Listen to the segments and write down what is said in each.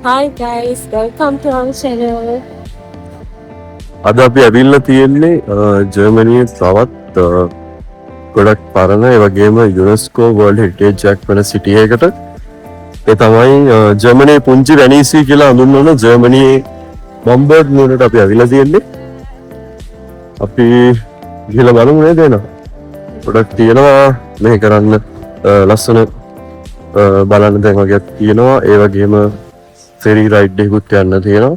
Hi guys, welcome to our channel. අද අපි ඇවිල්ලා තියෙන්නේ ජර්මනියේ තවත් ගොඩක් පරණ ඒ වගේම යුනෙස්කෝ වර්ල්ඩ් හෙරිටේජ් එකක් වෙන සිටි එකකට. ඒ තමයි ජර්මනියේ පුංචි වෙනීසි කියලා හඳුන්වන ජර්මනියේ බම්බර්ග් නුවරට අපි ඇවිල්ලා තියෙන්නේ. අපි ගිහලා බලමු නේද එනවා. ගොඩක් තියෙනවා මේ කරන්න ලස්සන බලන්න දැන් වගේක් තියෙනවා. ඒ වගේම ෆෙරි රයිඩ් එකකුත් යන්න තියෙනවා.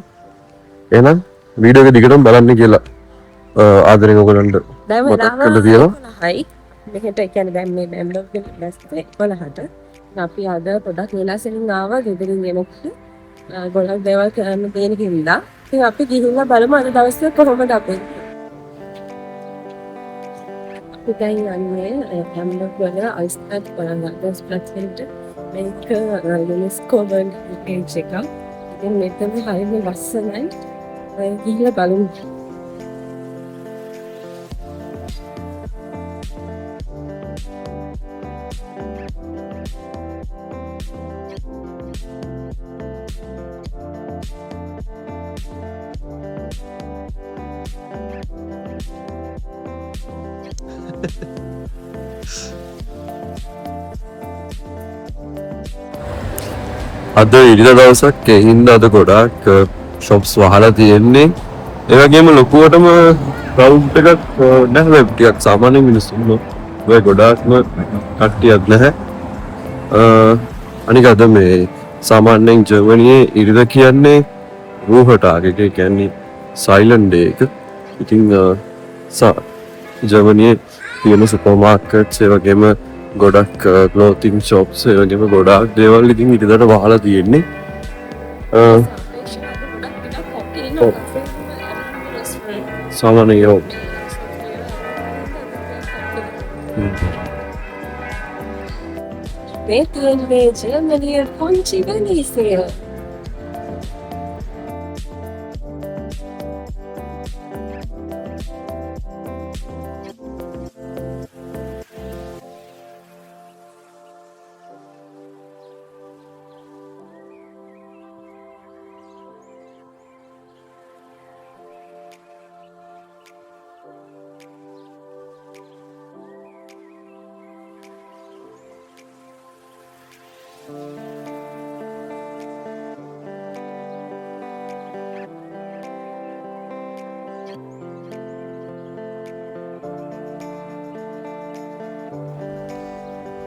එහෙනම් වීඩියෝ එක දිගටම බලන්න කියලා ආදරෙන් ඔයගලන්ට මතක් කරලා තියෙනවා. හයි. මෙහෙට කියන්නේ දැන් මේ බැම්බර්ග් එක දැස්සේ 11ට. අපි අද පොඩක් වෙලාසෙන් ආවා ගෙදරින් එනකොට. ගොඩක් දේවල් කරන්න තියෙන කින්දා. ඉතින් අපි ගිහිල්ලා බලමු අද දවසේ කොහොමද අපේ. අපි දැන් යන්නේ බැම්බර්ග් වල අයිස්ටත් බලන්න ස්ප්ලැට් සෙන්ටර්. මේක යුනෙස්කෝ වර්ල්ඩ් හෙරිටේජ් එක. ඉතින් මෙතන හරිම ලස්සනයි. ගිහිල්ලා බලමු. අද ඉරිදා දවසක් ඒ හින්දා අද ගොඩක් ෂොප්ස් වහලා තියෙන්නේ. ඒ වගේම ලොකුවටම ක්‍රවුඩ් එකක් නැහැ. ටිකක් සාමාන්‍ය මිනිස්සුන්ව ඔය ගොඩාක්ම කට්ටියක් නැහැ. අනික අද මේ සාමාන්‍යයෙන් ජර්මනියේ ඉරිදා කියන්නේ රූහටාග් එක. ඒ කියන්නේ සයිලන්ට් ඩේ එක. ඉතින් ජර්මනියේ තියෙන සුපර් මාකට්ස් ඒ වගේම ගොඩක් ක්ලෝතින් ෂොප්ස් ඒ වගේම ගොඩාක් දේවල් ඉතින් ඉරිදාට වහලා තියෙන්නේ. සාමාන්‍යයෙන් මේ තියෙන්නේ ජර්මනියේ පුංචි වෙනීසිය.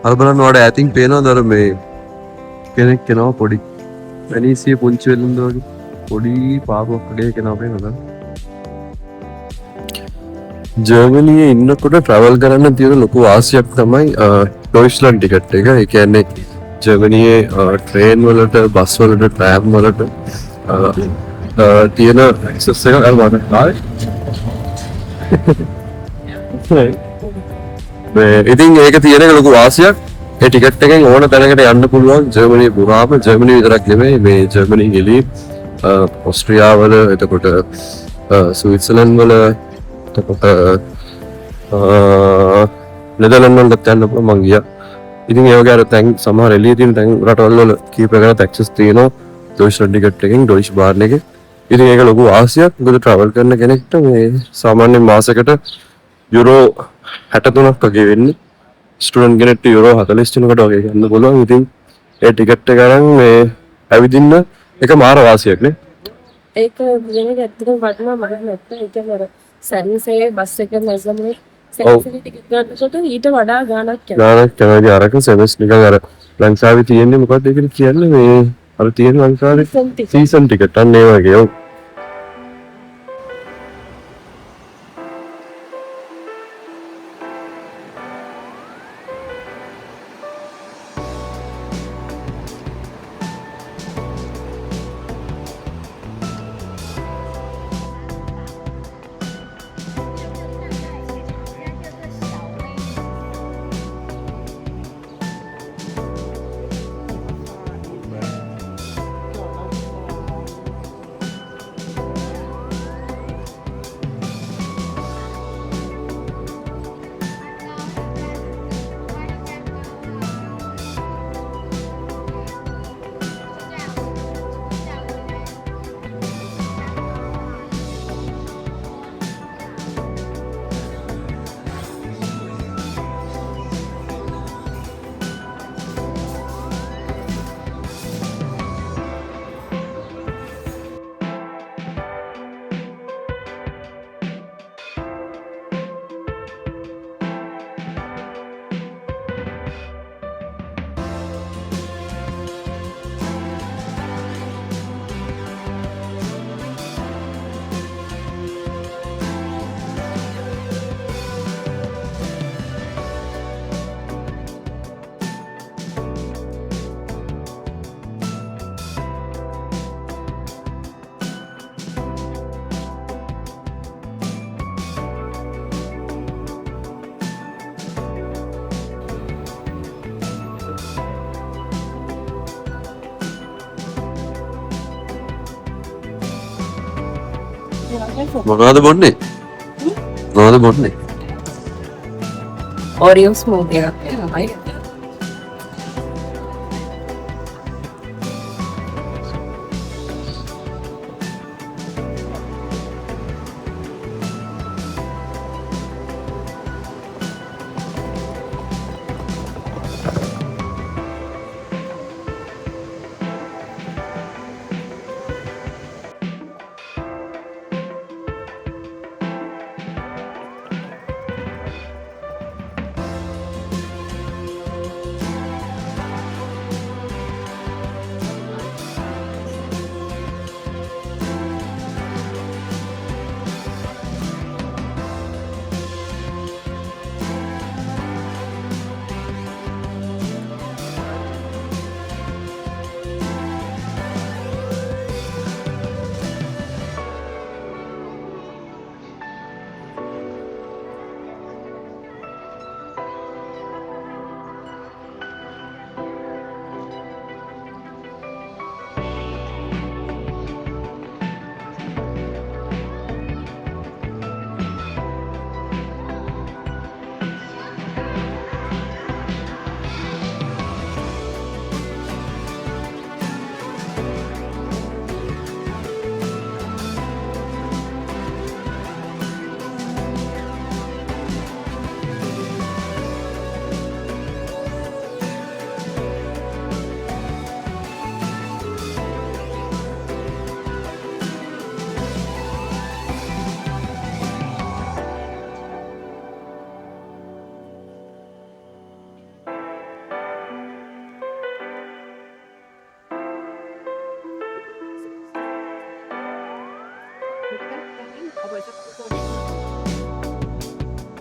අර බලන්න වඩ ඈතින් පේනවද අර මේ කෙනෙක් කෙනා පොඩි වෙනීසිය පුංචි වෙලඳ වගේ පොඩි පාපයක් වගේ කෙනා පේනවද? ජර්මනියේ ඉන්නකොට ට්‍රැවල් කරන්න තියෙන ලොකු වාසියක් තමයි ඩොයිච්ලන්ඩ් ටිකට් එක. ඒ කියන්නේ ජර්මනියේ ට්‍රේන් වලට, බස් වලට, ට්‍රෑම් වලට තියෙන ඇක්සස් එක අර බලන්න. ඉතින් ඒක තියෙන එක ලොකු වාසියක්. ඒ ටිකට් එකෙන් ඕන තැනකට යන්න පුළුවන් ජර්මනිය පුරාම. ජර්මනිය විතරක් නෙමෙයි මේ ජර්මනිය එළිය ඕස්ට්‍රියාවල, එතකොට ස්විට්සර්ලන්ඩ් වල, එතකොට නෙදර්ලන්ඩ් වලට යන්න පුළුවන් මං ගියා. ඉතින් ඒ වගේ අර තැන් සමහර එළිය තියෙන තැන් රටවල් වල කීපයකට ඇක්සස් තියෙනවා ඩොයිච්ලන්ඩ් ටිකට් එකෙන්, ඩොයිච් බාර්න් එකේ. ඉතින් ඒක ලොකු වාසියක්. මොකද ට්‍රැවල් කරන කෙනෙක්ට මේ සාමාන්‍ය මාසෙකට යුරෝ 63ක් වගේ වෙන්නේ. ස්ටුඩන්ට් කෙනෙක්ට යුරෝ 43කට වගේ ගන්න පුළුවන්. ඉතින් ඒ ටිකට් එක ගන්න මේ ඇවිදින්න එක මාර වාසියක් නේ. ඒක වෙන ඇත්තටම වටිනවා මම නැත්නම් ඒ කියන්නේ අර සර්විස් එකේ බස් එක නැසමනේ සර්විස් එකේ ටිකට් ගන්නකොට ඊට වඩා ගාණක් යනවා. ගාණක් යනවා. අරක සර්විස් නිකන් අර ලංකාවේ තියෙන්නේ මොකක්ද ඒකට කියන්නේ මේ අර තියෙන ලංකාවේ සීසන් ටිකට් අන්න ඒ වගේ. ඔව්. මොනවද බොන්නේ? මොනවද බොන්නේ? Oreo smoothie එකක් වෙනවයි.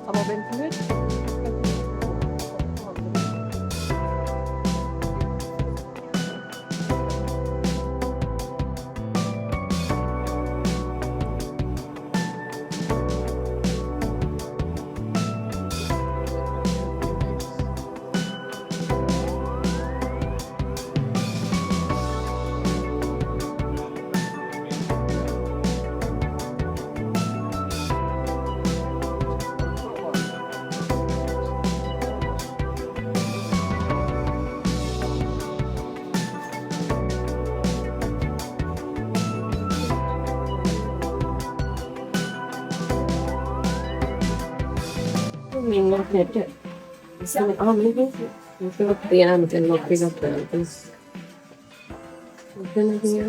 Aber wenn du willst, minum aja. Bisa ini itu dia macam kopi itu. Mungkin dia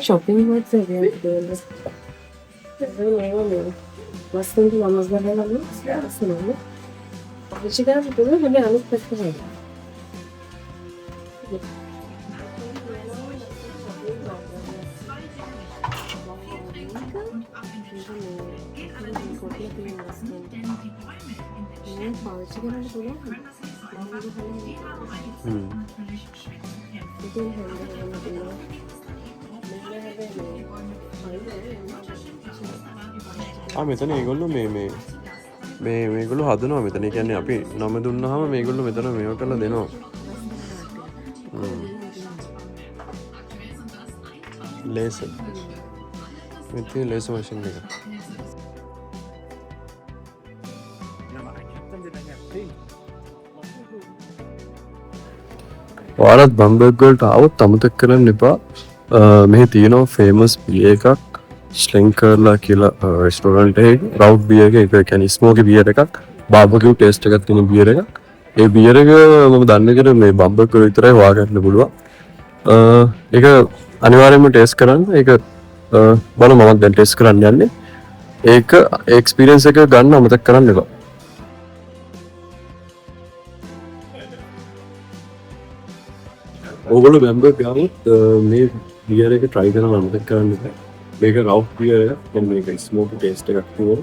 shopping mall saja itu. Wastun itu namanya apa nih? Sebenarnya. Jadi kan itu hanya alus saja. මෙතන ඒගොල්ලෝ මේගොල්ලෝ හදනවා මෙතන. ඒ කියන්නේ අපි නම දුන්නාම මේගොල්ලෝ මෙතන මේව කරලා දෙනවා. ලේසර්. මෙතන ලේසර් මැෂින් එක. ඔයාලත් බම්බර්ග් වලට ආවොත් අමතක කරන්න එපා. මෙහි තියෙනවා ෆේමස් බියර් එකක්, ස්ලෙන්කර්ලා කියලා රෙස්ටෝරන්ට් එකේ. රවුට් බියර් එක, ඒ කියන්නේ ස්මෝකි බියර් එකක්, බාබකියු ටේස්ට් එකක් තියෙන බියර් එකක්. ඒ බියර් එක මම දන්නේ කියලා මේ බම්බර්ග් වල විතරයි හොයාගන්න පුළුවන්. ඒක අනිවාර්යයෙන්ම ටේස්ට් කරන්න. ඒක බලමු මම දැන් ටෙස්ට් කරන්න යන්නේ. ඒක එක්ස්පීරියන්ස් එක ගන්න අමතක කරන්න එපා. ඕගොල්ලෝ බැම්බර්ග් ගාවොත් මේ බියර් එක try කරන්න අමතක කරන්න එපා. මේක රවුට් බියර් එකක්. කියන්නේ මේක ස්මෝකි ටේස්ට් එකක් තියෙන.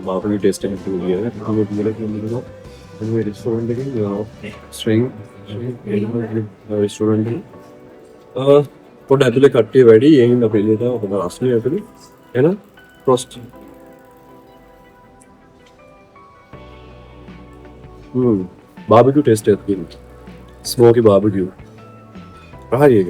බාබකියු ටේස්ට් එකක් තියෙන බියර් එකක්. මේ බියර් එක කියනවා මේ රෙස්ටෝරන්ට් එකේ ස්ට්‍රින්ග් රෙස්ටෝරන්ට් එකේ පොඩ ඇතුලේ කට්ටිය වැඩි. ඒ හින්දා අපි එළියට ආව. හොඳ රස්නේ ඇතුලේ. එහෙනම් ෆ්‍රොස්ට්. බාබකියු ටේස්ට් එකක් තියෙනවා. ස්මෝකි බාබකියු. හරි ඒක.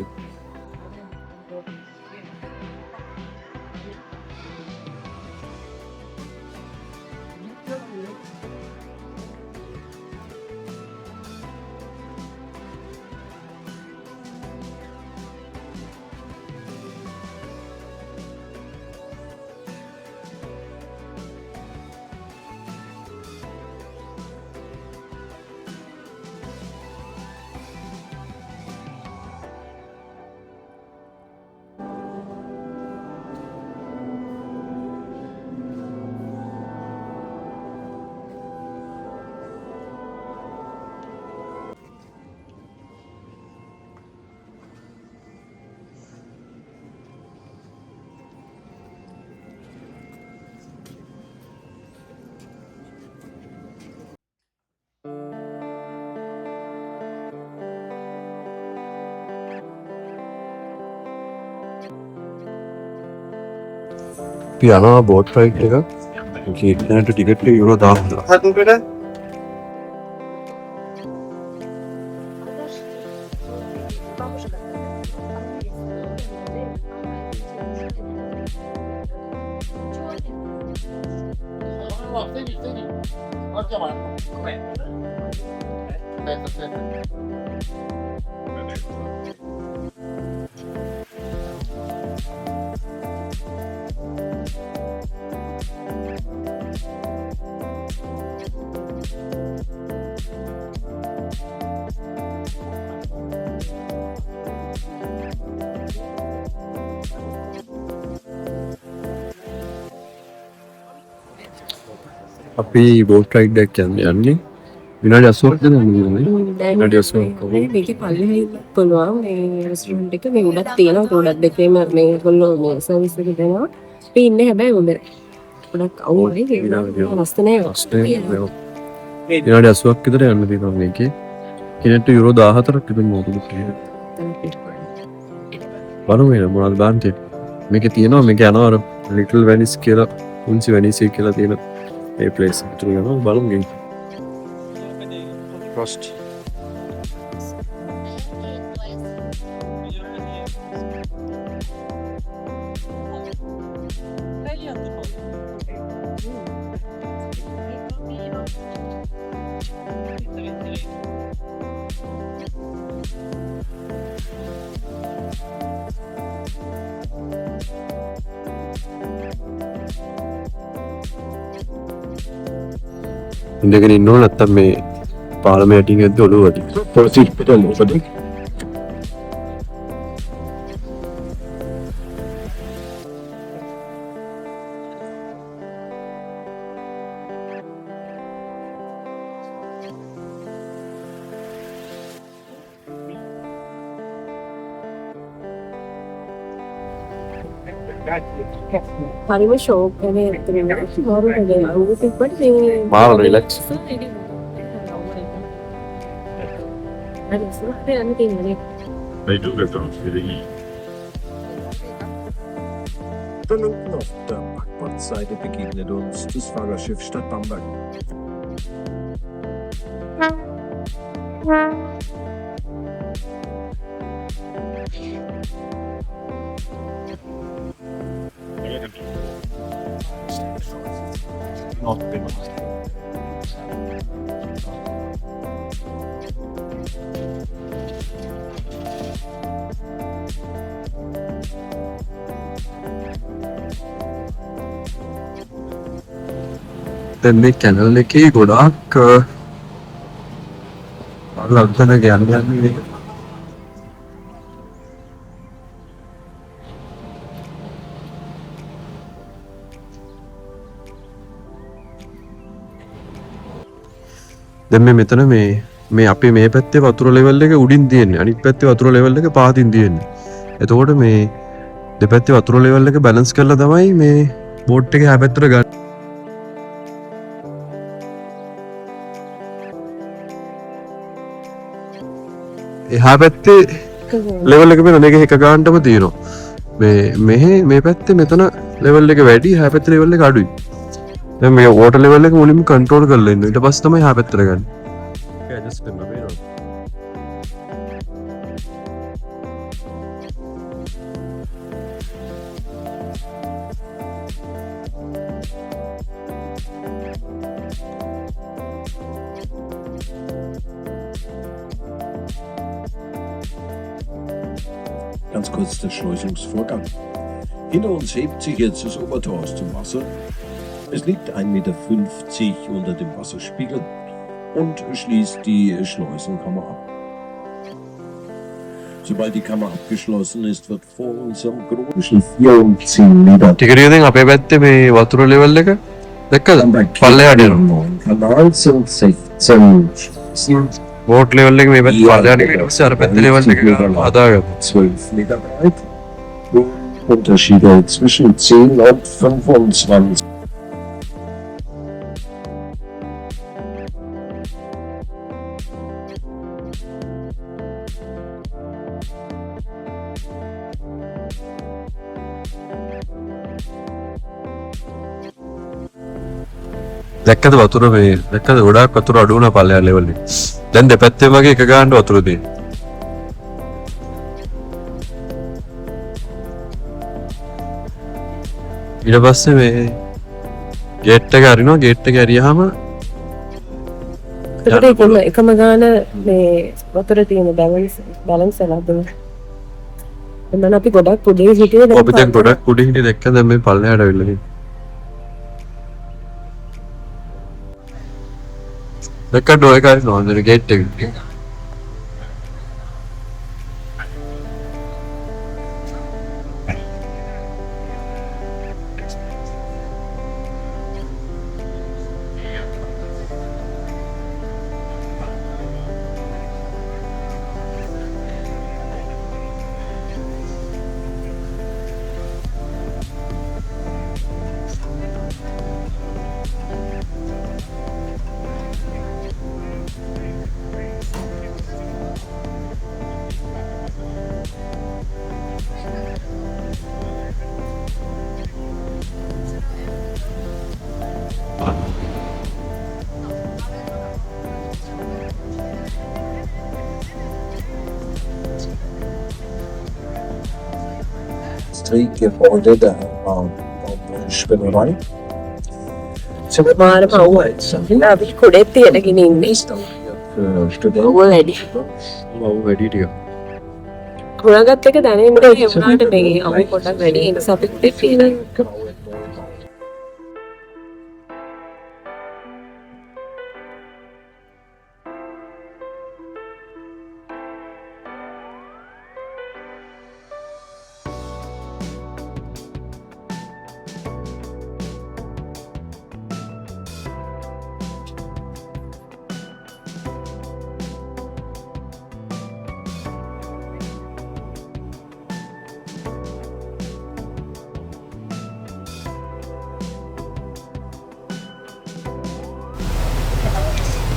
අපි යනවා බෝට් රයිඩ් එක. කීට්නෑන්ට ටිකට් එක යුරෝ 1000. අපි බෝට් රයිඩ් එකක් යන්නේ විනාඩි 80ක් දෙනවා විනාඩි 80ක් මේකේ පල්ලෙහායි පුළුවන් මේ රෙස්ටොරන්ට් එක මේ උඩක් තියෙනවා උඩක් දෙකේම මේගොල්ලෝ මේ සර්විස් එක දෙනවා අපි ඉන්නේ හැබැයි උඩ ගොඩක් අවුලයි ලස්සනයි විනාඩි 80ක් විතර යන්න තියෙනවා මේකේ කෙනෙක්ට යුරෝ 14ක් විතර මොකද කියන්නේ බලමු එන මොනවද බාන්තේ මේකේ තියෙනවා මේක යනවා අර ලිටල් වෙනිස් කියලා උන්සි වෙනිස් කියලා තියෙන ඒ ප්ලේස් එකට යනවා බලමු ගිහින් Frost. ඉඳගෙන ඉන්නව නැත්තම් මේ පාලම යටින් ඇද්ද ඔළුව වදින. පොලිසිය පිටම මොකද? හරිම ෂෝක් වෙන ඇත්තටම මාරු වෙන අවුරුදු තිබ්බට මේ මාර රිලැක්ස්. හරි සුවපත් යන්න තියෙන්නේ. They do get on for the heat. Von unten auf der Backbordseite begegnet uns das Fahrerschiff Stadt Bamberg. දැන් මේ කැනල් එකේ ගොඩාක් ලස්සන යන්නේ දැන් මේ මෙතන මේ අපේ මේ පැත්තේ වතුර ලෙවල් එක උඩින් තියෙන්නේ අනිත් පැත්තේ වතුර ලෙවල් එක පහතින් තියෙන්නේ. එතකොට මේ දෙපැත්තේ වතුර ලෙවල් එක බැලන්ස් කරලා තමයි මේ බෝට් එක හැපැත්තට ගන්න. එහා පැත්තේ ලෙවල් එක වෙන එක එක ගන්නටම තියෙනවා. මේ පැත්තේ මෙතන ලෙවල් එක වැඩි එහා පැත්තේ ලෙවල් එක අඩුයි. දැන් මේ වෝටර් ලෙවල් එක මුලින්ම කන්ට්‍රෝල් කරලා ඉන්න. ඊට පස්සේ තමයි එහා පැත්තට ගන්න. ඒක ඇඩ්ජස්ට් කරන්න වෙනවා. Ganz kurz der Schleusungsvorgang. Hinter uns hebt sich jetzt das Obertor aus dem Wasser. Es liegt 1,50 Meter unter dem Wasserspiegel und schließt die Schleusenkammer ab. Sobald die Kammer abgeschlossen ist, wird vor unserem großen 14 Meter ටිකරියෙන් අපේ පැත්තේ මේ වතුර level එක දැක්කද? පල්ලෙහාට යනවා. Kanal sind 16 boat level එක මේ පැත්තේ පල්ලෙහාට ඊට පස්සේ අර පැත්තේ ලෙවල් එක හදාගත්තා. 12 Meter breit. Unterschiede zwischen 10 und 25. දැක්කද වතුර මේ දැක්කද ගොඩාක් වතුර අඩු වුණා පල්ලෙහා ලෙවල් එක. දැන් දෙපැත්තේ වගේ එක ගානට වතුර තියෙනවා. ඊට පස්සේ මේ ගේට් එක අරිනවා ගේට් එක ඇරියාම ඒකට එකම ගාන මේ වතුර තියෙන බැලන්ස් ලැබෙන. එන්න අපි ගොඩක් උඩේ හිටියේ දැන් ඔබ දැන් ගොඩක් උඩින් හිටියේ දැක්කද දැන් මේ පල්ලෙහාට අවිල්ලා තියෙනවා. දැක්කද ඔය කාරේ නෝන්දර ගේට් එක. Street gefordert Spinnerei. මාරම අවුල්. අපි කුඩේ තියනගෙන ඉන්නේ. Für Studenten. අවුල් වැඩි. ඔව් වැඩි ටික. හොරගත් එක දැනෙන්න ඒ වුණාට මේ අවුල් පොඩක් වැඩි. ඒ නිසා අපි කුඩේ තියෙන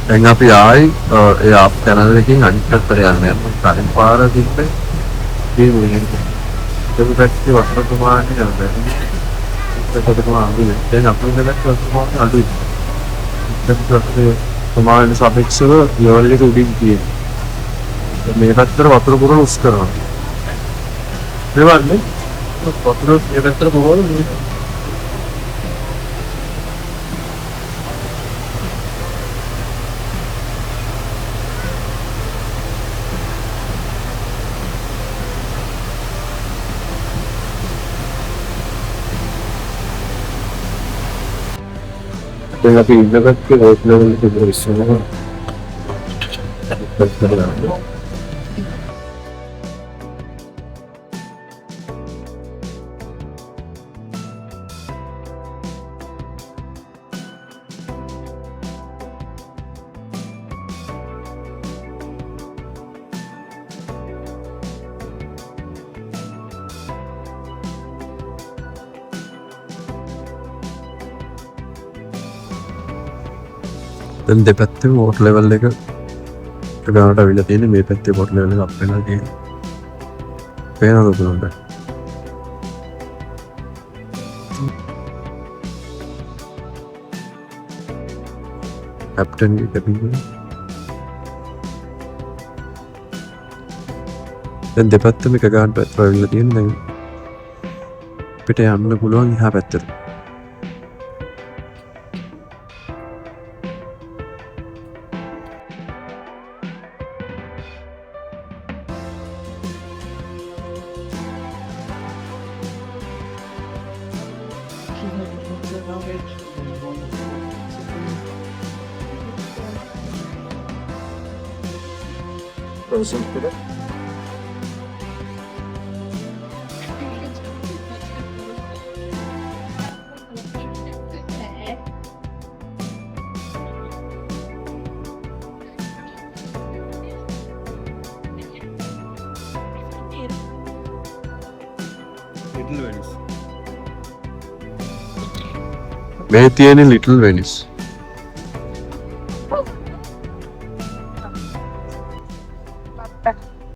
දැන් අපි ආයි ඒ අප් channel එකකින් අනිත් පැත්තට යන්න යනවා. කලින් පාර තිබ්බේ මේ මොකද? ඒක පැත්තේ වතුර ප්‍රමාණය යනවා. ඒකට තමයි දැන් අපේ දෙයක් වතුර ප්‍රමාණය අඩුයි. ඒකට ප්‍රමාණයට සාපේක්ෂව level එක උඩින් තියෙනවා. මේ පැත්තට වතුර පුරන උස් කරනවා. ඒ වගේ වතුර මේ පැත්තට පොවන දැන් අපි ඉන්න පැත්තේ වෝට් ලෙවල් එක ඉස්සරහ ඉස්සරහට යනවා. දැන් දෙපැත්තේ වෝට් ලෙවල් එක ගානට අවිලා තියෙන්නේ මේ පැත්තේ වෝට් ලෙවල් එක අප් වෙනවා තියෙන්නේ. පේනවද ඔයගොල්ලන්ට? කැප්ටන් එක පිටින් දැන් දෙපැත්තම එක ගානට අවිලා තියෙන්නේ දැන් පිට යන්න පුළුවන් එහා පැත්තට. මේ තියෙන ලිටල් වෙනිස්